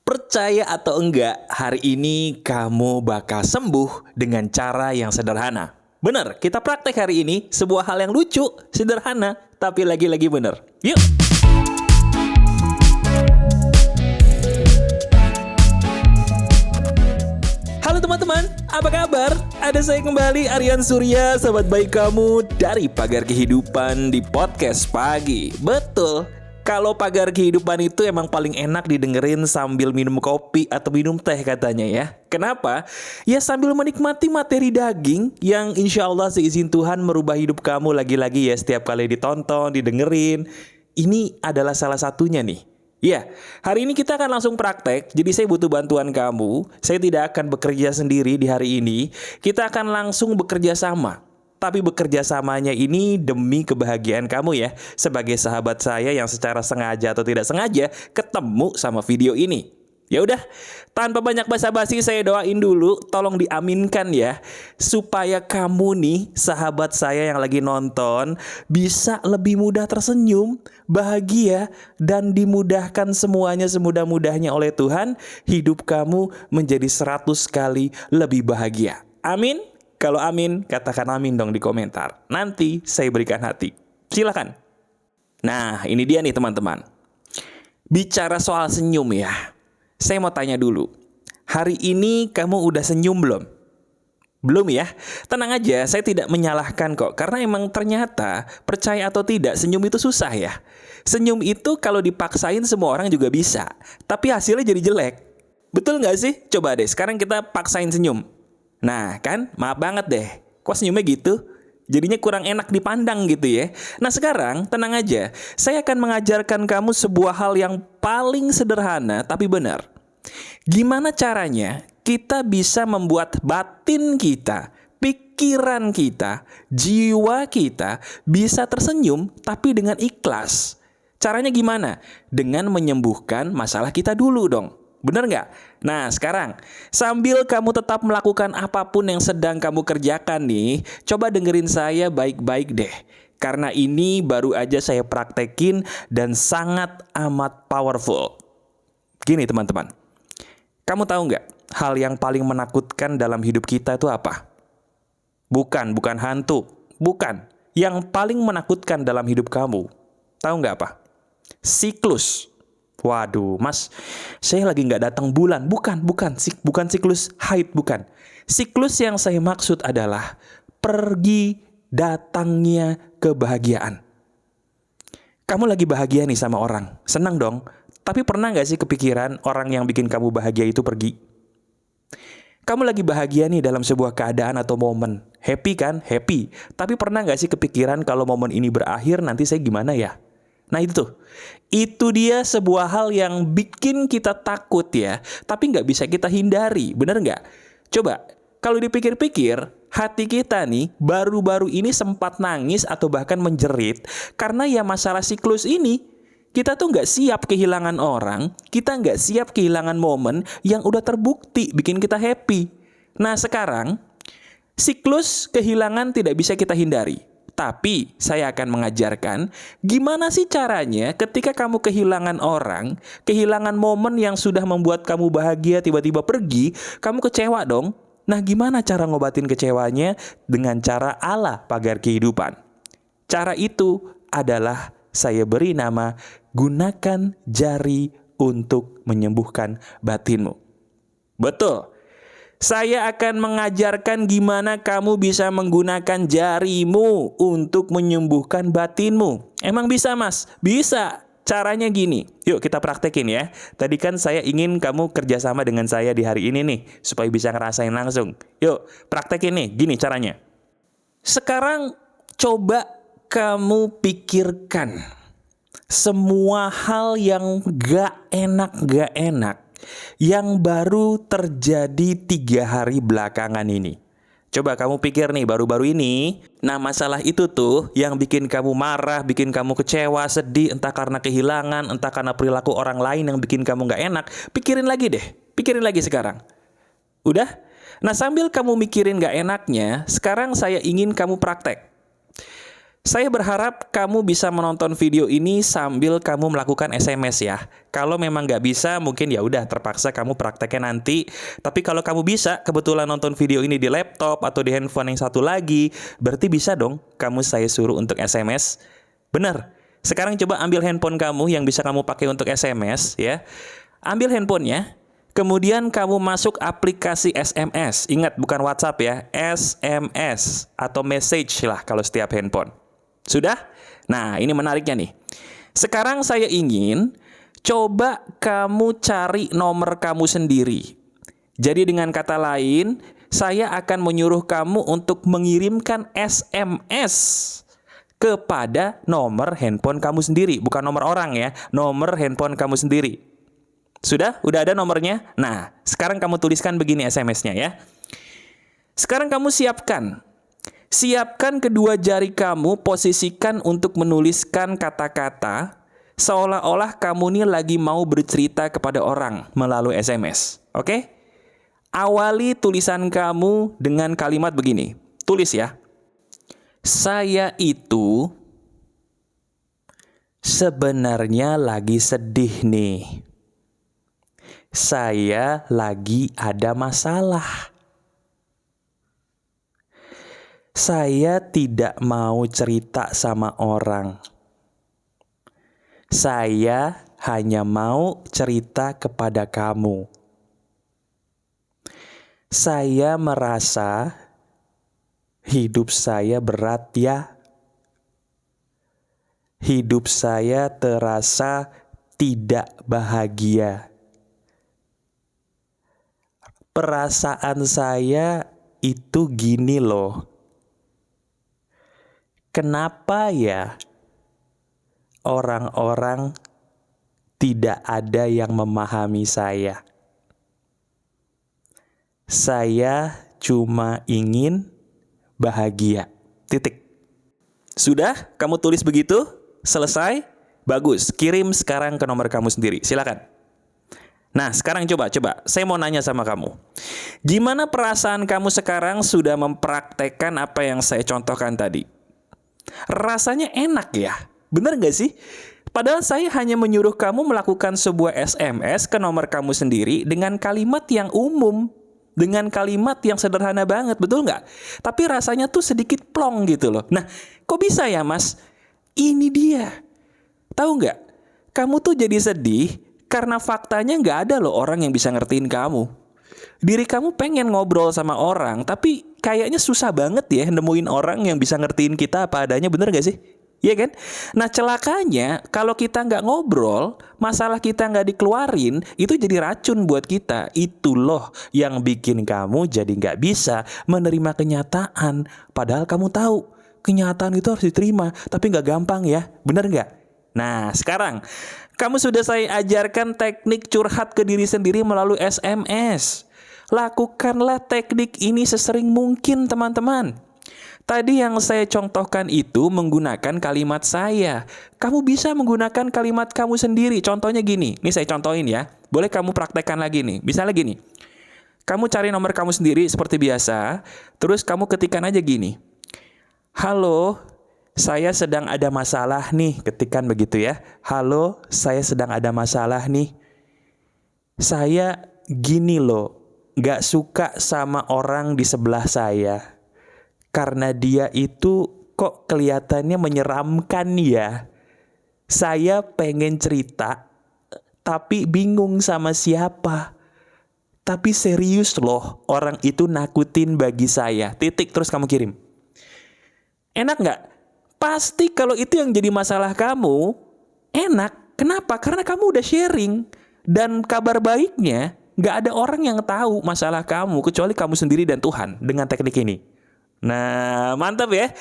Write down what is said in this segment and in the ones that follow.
Percaya atau enggak, hari ini kamu bakal sembuh dengan cara yang sederhana. Bener, kita praktek hari ini sebuah hal yang lucu, sederhana, tapi lagi-lagi bener. Yuk! Halo teman-teman, apa kabar? Ada saya kembali, Aryan Surya, sahabat baik kamu dari Pagar Kehidupan di Podcast Pagi. Betul. Kalau Pagar Kehidupan itu emang paling enak didengerin sambil minum kopi atau minum teh katanya ya. Kenapa? Ya sambil menikmati materi daging yang insya Allah seizin Tuhan merubah hidup kamu lagi-lagi ya setiap kali ditonton, didengerin. Ini adalah salah satunya nih. Ya, hari ini kita akan langsung praktek, jadi saya butuh bantuan kamu. Saya tidak akan bekerja sendiri di hari ini, kita akan langsung bekerja sama. Tapi bekerja samanya ini demi kebahagiaan kamu ya, sebagai sahabat saya yang secara sengaja atau tidak sengaja ketemu sama video ini. Ya udah, tanpa banyak basa-basi saya doain dulu, tolong diaminkan ya, supaya kamu nih sahabat saya yang lagi nonton bisa lebih mudah tersenyum, bahagia, dan dimudahkan semuanya semudah-mudahnya oleh Tuhan, hidup kamu menjadi 100 kali lebih bahagia. Amin. Kalau amin, katakan amin dong di komentar. Nanti saya berikan hati. Silakan. Nah, ini dia nih teman-teman. Bicara soal senyum ya. Saya mau tanya dulu. Hari ini kamu udah senyum belum? Belum ya? Tenang aja, saya tidak menyalahkan kok. Karena emang ternyata, percaya atau tidak, senyum itu susah ya. Senyum itu kalau dipaksain semua orang juga bisa. Tapi hasilnya jadi jelek. Betul nggak sih? Coba deh, sekarang kita paksain senyum. Nah kan, maaf banget deh. Kok senyumnya gitu? Jadinya kurang enak dipandang gitu ya. Nah sekarang, tenang aja. Saya akan mengajarkan kamu sebuah hal yang paling sederhana tapi benar. Gimana caranya kita bisa membuat batin kita, pikiran kita, jiwa kita bisa tersenyum tapi dengan ikhlas. Caranya gimana? Dengan menyembuhkan masalah kita dulu dong. Bener nggak? Nah sekarang, sambil kamu tetap melakukan apapun yang sedang kamu kerjakan nih, coba dengerin saya baik-baik deh. Karena ini baru aja saya praktekin dan sangat amat powerful. Gini teman-teman, kamu tahu nggak hal yang paling menakutkan dalam hidup kita itu apa? Bukan hantu. Bukan. Yang paling menakutkan dalam hidup kamu, tahu nggak apa? Siklus. Waduh, mas, saya lagi nggak datang bulan. Bukan siklus haid, bukan. Siklus yang saya maksud adalah pergi datangnya kebahagiaan. Kamu lagi bahagia nih sama orang, senang dong. Tapi pernah nggak sih kepikiran orang yang bikin kamu bahagia itu pergi? Kamu lagi bahagia nih dalam sebuah keadaan atau momen. Happy kan? Happy. Tapi pernah nggak sih kepikiran kalau momen ini berakhir nanti saya gimana ya? Nah itu dia sebuah hal yang bikin kita takut ya, tapi nggak bisa kita hindari, bener nggak? Coba, kalau dipikir-pikir, hati kita nih baru-baru ini sempat nangis atau bahkan menjerit, karena ya masalah siklus ini, kita tuh nggak siap kehilangan orang, kita nggak siap kehilangan momen yang udah terbukti bikin kita happy. Nah sekarang, siklus kehilangan tidak bisa kita hindari. Tapi saya akan mengajarkan gimana sih caranya ketika kamu kehilangan orang, kehilangan momen yang sudah membuat kamu bahagia tiba-tiba pergi, kamu kecewa dong. Nah gimana cara ngobatin kecewanya? Dengan cara ala pagar kehidupan. Cara itu adalah saya beri nama gunakan jari untuk menyembuhkan batinmu. Betul. Saya akan mengajarkan gimana kamu bisa menggunakan jarimu untuk menyembuhkan batinmu. Emang bisa mas? Bisa. Caranya gini. Yuk kita praktekin ya. Tadi kan saya ingin kamu kerjasama dengan saya di hari ini nih. Supaya bisa ngerasain langsung. Yuk praktekin nih. Gini caranya. Sekarang coba kamu pikirkan semua hal yang gak enak yang baru terjadi 3 hari belakangan ini. Coba kamu pikir nih baru-baru ini. Nah masalah itu tuh yang bikin kamu marah, bikin kamu kecewa, sedih, entah karena kehilangan, entah karena perilaku orang lain yang bikin kamu gak enak. Pikirin lagi deh, pikirin lagi sekarang. Udah? Nah sambil kamu mikirin gak enaknya, sekarang saya ingin kamu praktek. Saya berharap kamu bisa menonton video ini sambil kamu melakukan SMS ya. Kalau memang nggak bisa, mungkin ya udah terpaksa kamu prakteknya nanti. Tapi kalau kamu bisa, kebetulan nonton video ini di laptop atau di handphone yang satu lagi, berarti bisa dong kamu saya suruh untuk SMS. Bener. Sekarang coba ambil handphone kamu yang bisa kamu pakai untuk SMS ya. Ambil handphonenya. Kemudian kamu masuk aplikasi SMS. Ingat, bukan WhatsApp ya. SMS atau message lah kalau setiap handphone. Sudah? Nah, ini menariknya nih. Sekarang saya ingin coba kamu cari nomor kamu sendiri. Jadi dengan kata lain, saya akan menyuruh kamu untuk mengirimkan SMS kepada nomor handphone kamu sendiri. Bukan nomor orang ya, nomor handphone kamu sendiri. Sudah? Udah ada nomornya? Nah, sekarang kamu tuliskan begini SMS-nya ya. Sekarang kamu siapkan kedua jari kamu, posisikan untuk menuliskan kata-kata seolah-olah kamu ini lagi mau bercerita kepada orang melalui SMS. Oke? Awali tulisan kamu dengan kalimat begini. Tulis ya. Saya itu sebenarnya lagi sedih nih. Saya lagi ada masalah. Saya tidak mau cerita sama orang. Saya hanya mau cerita kepada kamu. Saya merasa hidup saya berat ya. Hidup saya terasa tidak bahagia. Perasaan saya itu gini loh. Kenapa ya orang-orang tidak ada yang memahami saya? Saya cuma ingin bahagia. Titik. Sudah? Kamu tulis begitu? Selesai? Bagus. Kirim sekarang ke nomor kamu sendiri. Silakan. Nah, sekarang coba. Saya mau nanya sama kamu. Gimana perasaan kamu sekarang sudah mempraktekkan apa yang saya contohkan tadi? Rasanya enak ya? Bener gak sih? Padahal saya hanya menyuruh kamu melakukan sebuah SMS ke nomor kamu sendiri dengan kalimat yang umum. Dengan kalimat yang sederhana banget, betul nggak? Tapi rasanya tuh sedikit plong gitu loh. Nah, kok bisa ya mas? Ini dia. Tahu nggak? Kamu tuh jadi sedih karena faktanya nggak ada loh orang yang bisa ngertiin kamu. Diri kamu pengen ngobrol sama orang, tapi kayaknya susah banget ya nemuin orang yang bisa ngertiin kita apa adanya, bener gak sih? Iya kan? Nah celakanya kalau kita nggak ngobrol, masalah kita nggak dikeluarin, itu jadi racun buat kita. Itu loh yang bikin kamu jadi nggak bisa menerima kenyataan. Padahal kamu tahu kenyataan itu harus diterima, tapi nggak gampang ya, bener nggak? Nah sekarang kamu sudah saya ajarkan teknik curhat ke diri sendiri melalui SMS. Lakukanlah teknik ini sesering mungkin teman-teman. Tadi yang saya contohkan itu menggunakan kalimat saya. Kamu bisa menggunakan kalimat kamu sendiri. Contohnya gini, ini saya contohin ya. Boleh kamu praktekkan lagi nih. Misalnya gini, kamu cari nomor kamu sendiri seperti biasa. Terus kamu ketikkan aja gini. Halo, saya sedang ada masalah nih. Ketikkan begitu ya. Halo, saya sedang ada masalah nih. Saya gini loh. Gak suka sama orang di sebelah saya. Karena dia itu kok kelihatannya menyeramkan ya. Saya pengen cerita, tapi bingung sama siapa. Tapi serius loh, orang itu nakutin bagi saya. Titik, terus kamu kirim. Enak gak? Pasti kalau itu yang jadi masalah kamu, enak. Kenapa? Karena kamu udah sharing. Dan kabar baiknya, gak ada orang yang tahu masalah kamu kecuali kamu sendiri dan Tuhan dengan teknik ini. Nah, mantap ya.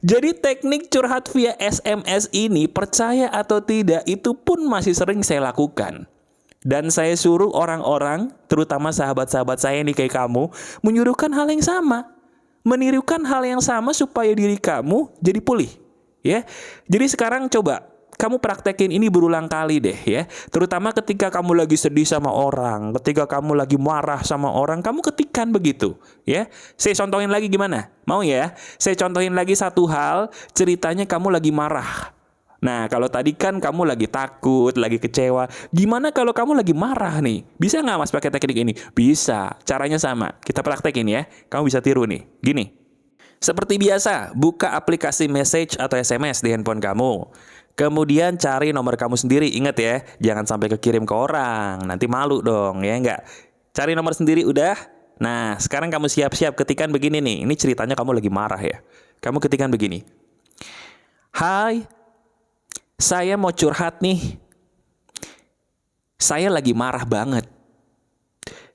Jadi teknik curhat via SMS ini, percaya atau tidak, itu pun masih sering saya lakukan. Dan saya suruh orang-orang, terutama sahabat-sahabat saya nih kayak kamu, menyuruhkan hal yang sama. Menirukan hal yang sama supaya diri kamu jadi pulih. Ya. Jadi sekarang coba kamu praktekin ini berulang kali deh ya. Terutama ketika kamu lagi sedih sama orang, ketika kamu lagi marah sama orang, kamu ketikkan begitu ya. Saya contohin lagi gimana? Mau ya? Saya contohin lagi satu hal, ceritanya kamu lagi marah. Nah, kalau tadi kan kamu lagi takut, lagi kecewa. Gimana kalau kamu lagi marah nih? Bisa nggak Mas pakai teknik ini? Bisa. Caranya sama. Kita praktekin ya. Kamu bisa tiru nih. Gini. Seperti biasa, buka aplikasi message atau SMS di handphone kamu. Kemudian cari nomor kamu sendiri. Ingat ya, jangan sampai kekirim ke orang. Nanti malu dong, ya nggak? Cari nomor sendiri udah. Nah, sekarang kamu siap-siap ketikan begini nih. Ini ceritanya kamu lagi marah ya. Kamu ketikan begini. Hai, saya mau curhat nih. Saya lagi marah banget.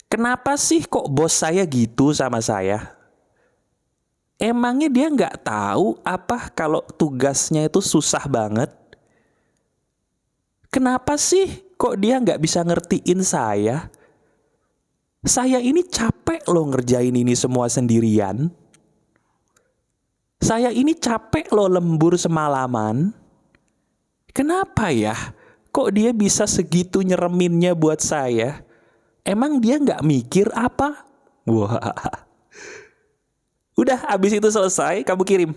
Kenapa sih kok bos saya gitu sama saya? Emangnya dia nggak tahu apa kalau tugasnya itu susah banget? Kenapa sih kok dia nggak bisa ngertiin saya? Saya ini capek loh ngerjain ini semua sendirian. Saya ini capek loh lembur semalaman. Kenapa ya? Kok dia bisa segitu nyereminnya buat saya? Emang dia nggak mikir apa? Wah. Udah, abis itu selesai, kamu kirim.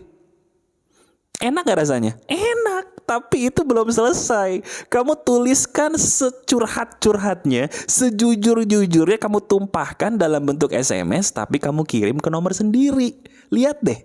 Enak gak rasanya? Enak, tapi itu belum selesai. Kamu tuliskan securhat-curhatnya, sejujur-jujurnya kamu tumpahkan dalam bentuk SMS, tapi kamu kirim ke nomor sendiri. Lihat deh,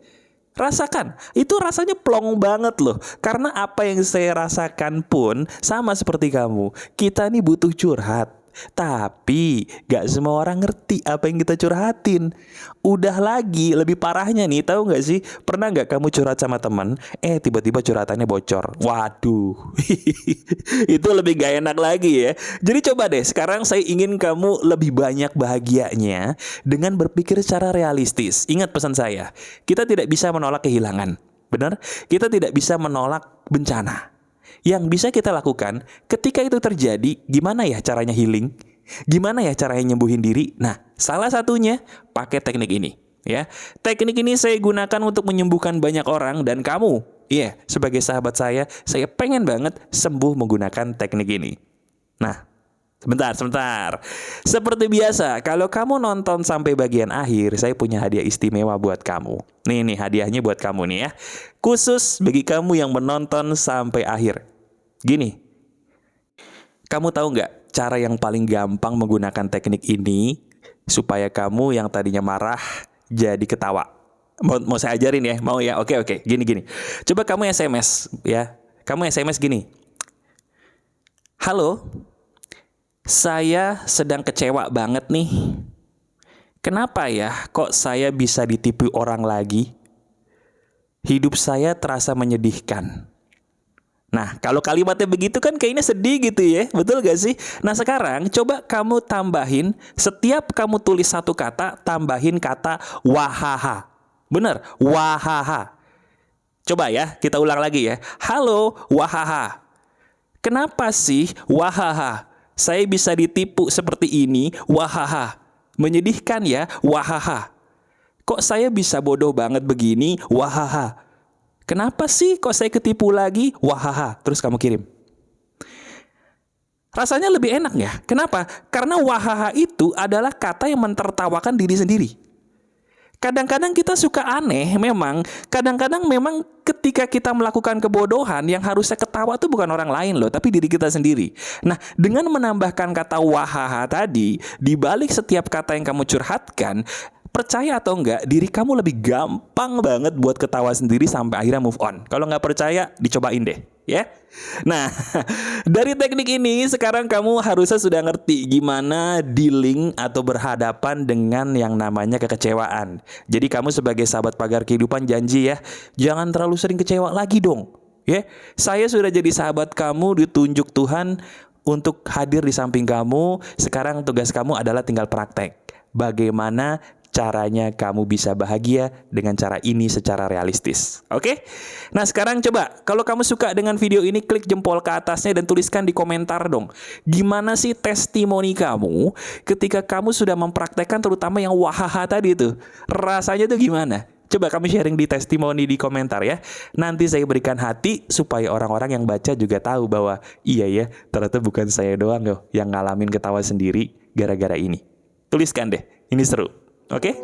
rasakan. Itu rasanya plong banget loh. Karena apa yang saya rasakan pun sama seperti kamu. Kita nih butuh curhat. Tapi gak semua orang ngerti apa yang kita curhatin. Udah lagi lebih parahnya nih, tahu gak sih? Pernah gak kamu curhat sama teman, tiba-tiba curhatannya bocor? Waduh. Itu lebih gak enak lagi ya. Jadi coba deh, sekarang saya ingin kamu lebih banyak bahagianya dengan berpikir secara realistis. Ingat pesan saya, kita tidak bisa menolak kehilangan. Benar? Kita tidak bisa menolak bencana. Yang bisa kita lakukan ketika itu terjadi, gimana ya caranya healing? Gimana ya caranya nyembuhin diri? Nah, salah satunya pakai teknik ini. Ya, teknik ini saya gunakan untuk menyembuhkan banyak orang dan kamu, sebagai sahabat saya pengen banget sembuh menggunakan teknik ini. Nah, sebentar. Seperti biasa, kalau kamu nonton sampai bagian akhir, saya punya hadiah istimewa buat kamu. Nih hadiahnya buat kamu nih ya. Khusus bagi kamu yang menonton sampai akhir. Gini, kamu tahu nggak cara yang paling gampang menggunakan teknik ini supaya kamu yang tadinya marah jadi ketawa? Mau saya ajarin ya? Mau ya? Oke. Gini. Coba kamu SMS ya. Kamu SMS gini. Halo, saya sedang kecewa banget nih. Kenapa ya kok saya bisa ditipu orang lagi? Hidup saya terasa menyedihkan. Nah, kalau kalimatnya begitu kan kayaknya sedih gitu ya. Betul gak sih? Nah, sekarang coba kamu tambahin, setiap kamu tulis satu kata, tambahin kata wahaha. Bener, wahaha. Coba ya, kita ulang lagi ya. Halo, wahaha. Kenapa sih wahaha? Saya bisa ditipu seperti ini, wahaha. Menyedihkan ya, wahaha. Kok saya bisa bodoh banget begini, wahaha. Kenapa sih kok saya ketipu lagi? Wahaha. Terus kamu kirim. Rasanya lebih enak ya? Kenapa? Karena wahaha itu adalah kata yang mentertawakan diri sendiri. Kadang-kadang kita suka aneh memang. Kadang-kadang memang ketika kita melakukan kebodohan, yang harusnya ketawa itu bukan orang lain loh, tapi diri kita sendiri. Nah, dengan menambahkan kata wahaha tadi, di balik setiap kata yang kamu curhatkan, percaya atau enggak, diri kamu lebih gampang banget buat ketawa sendiri sampai akhirnya move on. Kalau nggak percaya, dicobain deh, ya. Nah, dari teknik ini sekarang kamu harusnya sudah ngerti gimana dealing atau berhadapan dengan yang namanya kekecewaan. Jadi kamu sebagai sahabat pagar kehidupan janji ya, jangan terlalu sering kecewa lagi dong. Ya, saya sudah jadi sahabat kamu, ditunjuk Tuhan untuk hadir di samping kamu. Sekarang tugas kamu adalah tinggal praktek. Bagaimana caranya kamu bisa bahagia dengan cara ini secara realistis. Oke? Nah, sekarang coba kalau kamu suka dengan video ini, klik jempol ke atasnya dan tuliskan di komentar dong. Gimana sih testimoni kamu ketika kamu sudah mempraktekkan terutama yang wahaha tadi itu? Rasanya tuh gimana? Coba kamu sharing di testimoni di komentar ya. Nanti saya berikan hati supaya orang-orang yang baca juga tahu bahwa iya ya, ternyata bukan saya doang loh yang ngalamin ketawa sendiri gara-gara ini. Tuliskan deh, ini seru. Oke?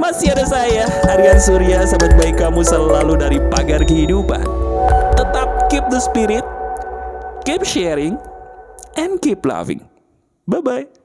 Masih ada saya, Aryan Surya, sahabat baik kamu selalu dari Pagar Kehidupan. Tetap keep the spirit, keep sharing, and keep loving. Bye-bye.